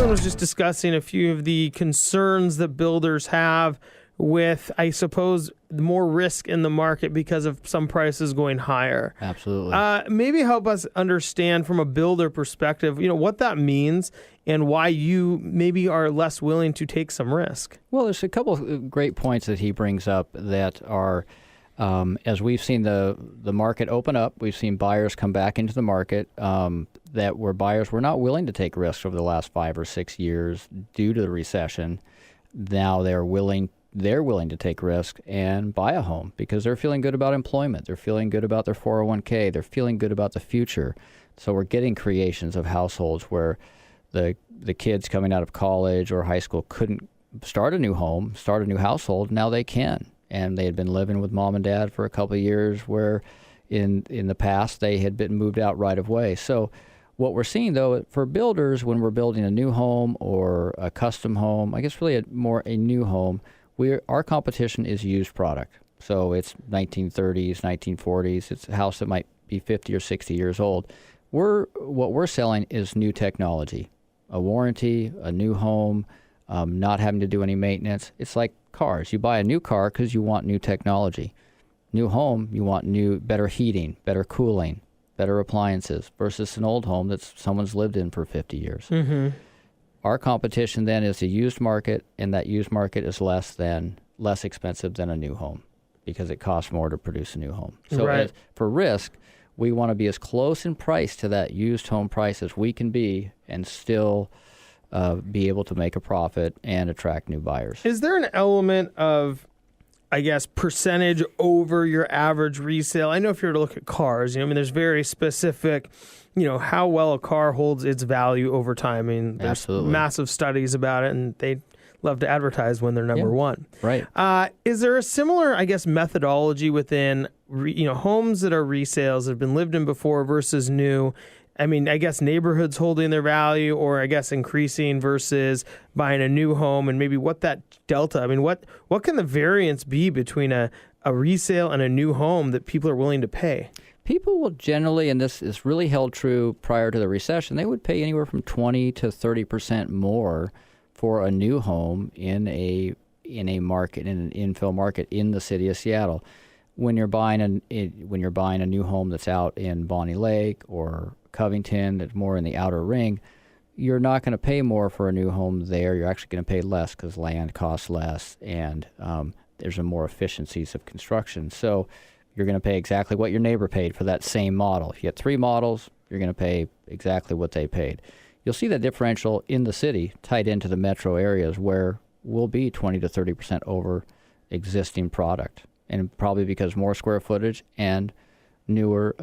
Colin was just discussing a few of the concerns that builders have with, I suppose, more risk in the market because of some prices going higher. Absolutely. Maybe help us understand from a builder perspective, what that means and why you maybe are less willing to take some risk. Well, there's a couple of great points that he brings up that are, as we've seen the market open up, we've seen buyers come back into the market that were buyers were not willing to take risks over the last 5 or 6 years due to the recession. Now they're willing to take risk and buy a home because they're feeling good about employment. They're feeling good about their 401k. They're feeling good about the future. So we're getting creations of households where the kids coming out of college or high school couldn't start a new home, start a new household. Now they can. And they had been living with mom and dad for a couple of years where in the past they had been moved out right away. So what we're seeing, though, for builders, when we're building a new home or a custom home, I guess really a new home, our competition is used product. So it's 1930s, 1940s. It's a house that might be 50 or 60 years old. What we're selling is new technology, a warranty, a new home, not having to do any maintenance. It's like cars. You buy a new car because you want new technology. New home, you want better heating, better cooling, better appliances versus an old home that someone's lived in for 50 years. Mm-hmm. Our competition then is the used market, and that used market is less expensive than a new home because it costs more to produce a new home. So for risk, we want to be as close in price to that used home price as we can be and still be able to make a profit and attract new buyers. Is there an element of, I guess, percentage over your average resale? I know if you were to look at cars, there's very specific, how well a car holds its value over time. There's Absolutely. Massive studies about it, and they love to advertise when they're number one. Right. Is there a similar, I guess, methodology within, homes that are resales that have been lived in before versus new? I guess neighborhoods holding their value or I guess increasing versus buying a new home and maybe what that delta, what can the variance be between a resale and a new home that people are willing to pay? People will generally, and this is really held true prior to the recession, they would pay anywhere from 20 to 30% more for a new home in a market, in an infill market in the city of Seattle. When you're buying a new home that's out in Bonnie Lake or Covington, that's more in the outer ring, you're not going to pay more for a new home there. You're actually going to pay less because land costs less and there's more efficiencies of construction. So you're going to pay exactly what your neighbor paid for that same model. If you get 3 models, you're going to pay exactly what they paid. You'll see that differential in the city tied into the metro areas where we'll be 20 to 30% over existing product. And probably because more square footage and newer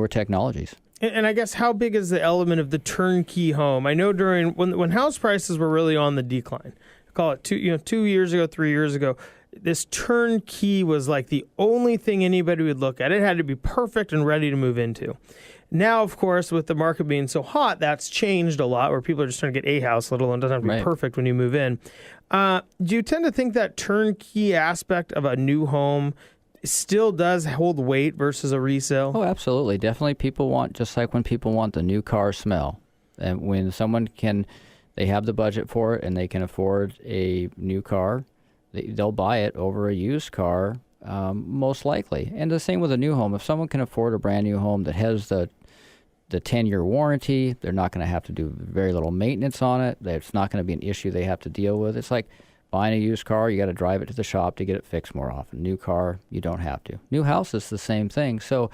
technologies. And I guess how big is the element of the turnkey home? I know when house prices were really on the decline, call it 2 years ago, 3 years ago, this turnkey was like the only thing anybody would look at. It had to be perfect and ready to move into. Now, of course, with the market being so hot, that's changed a lot where people are just trying to get a house, let alone it doesn't have to be perfect when you move in. Do you tend to think that turnkey aspect of a new home still does hold weight versus a resale? Oh, absolutely. Definitely people want, just like when people want the new car smell. And when they have the budget for it and they can afford a new car, they'll buy it over a used car, most likely. And the same with a new home. If someone can afford a brand new home that has the 10-year warranty, they're not going to have to do very little maintenance on it. It's not going to be an issue they have to deal with. It's like buying a used car, you got to drive it to the shop to get it fixed more often. New car, you don't have to. New house is the same thing. So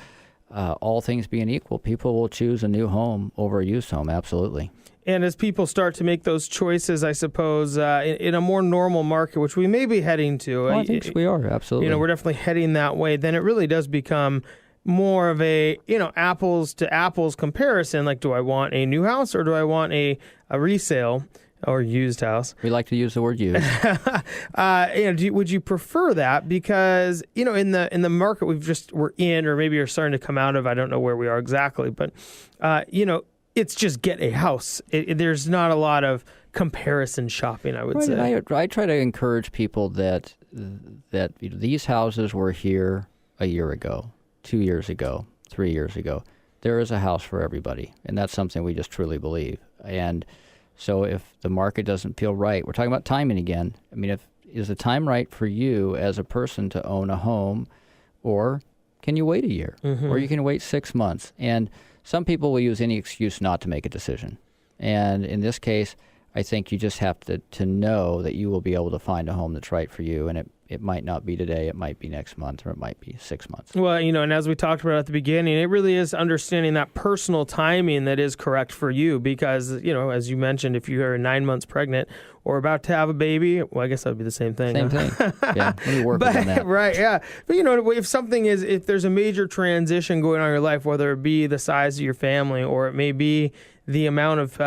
all things being equal, people will choose a new home over a used home, absolutely. And as people start to make those choices, I suppose, in a more normal market, which we may be heading to. I think we are, absolutely. We're definitely heading that way. Then it really does become more of a, apples to apples comparison. Like, do I want a new house or do I want a resale or used house? We like to use the word used. Would you prefer that? Because, in the market we're in, or maybe you're starting to come out of, I don't know where we are exactly, but, it's just get a house. There's not a lot of comparison shopping, I would say. I try to encourage people that these houses were here a year ago, 2 years ago, 3 years ago. There is a house for everybody, and that's something we just truly believe. And So if the market doesn't feel right, we're talking about timing again. I mean, is the time right for you as a person to own a home, or can you wait a year, or you can wait 6 months? And some people will use any excuse not to make a decision. And in this case, I think you just have to know that you will be able to find a home that's right for you, and it might not be today, it might be next month, or it might be 6 months. Well, and as we talked about at the beginning, it really is understanding that personal timing that is correct for you because, as you mentioned, if you are 9 months pregnant or about to have a baby, well, I guess that would be the same thing. Same thing. Yeah, let me work on that. Right, yeah. But, if there's a major transition going on in your life, whether it be the size of your family or it may be the amount of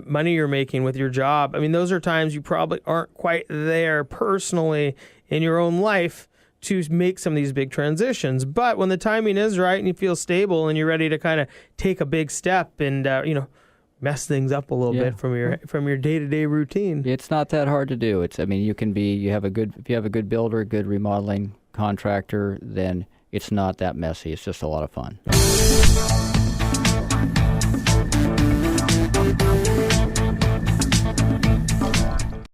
money you're making with your job, I mean, those are times you probably aren't quite there personally in your own life to make some of these big transitions. But when the timing is right and you feel stable and you're ready to kind of take a big step and, mess things up a little bit from your day-to-day routine. It's not that hard to do. If you have a good builder, good remodeling contractor, then it's not that messy. It's just a lot of fun.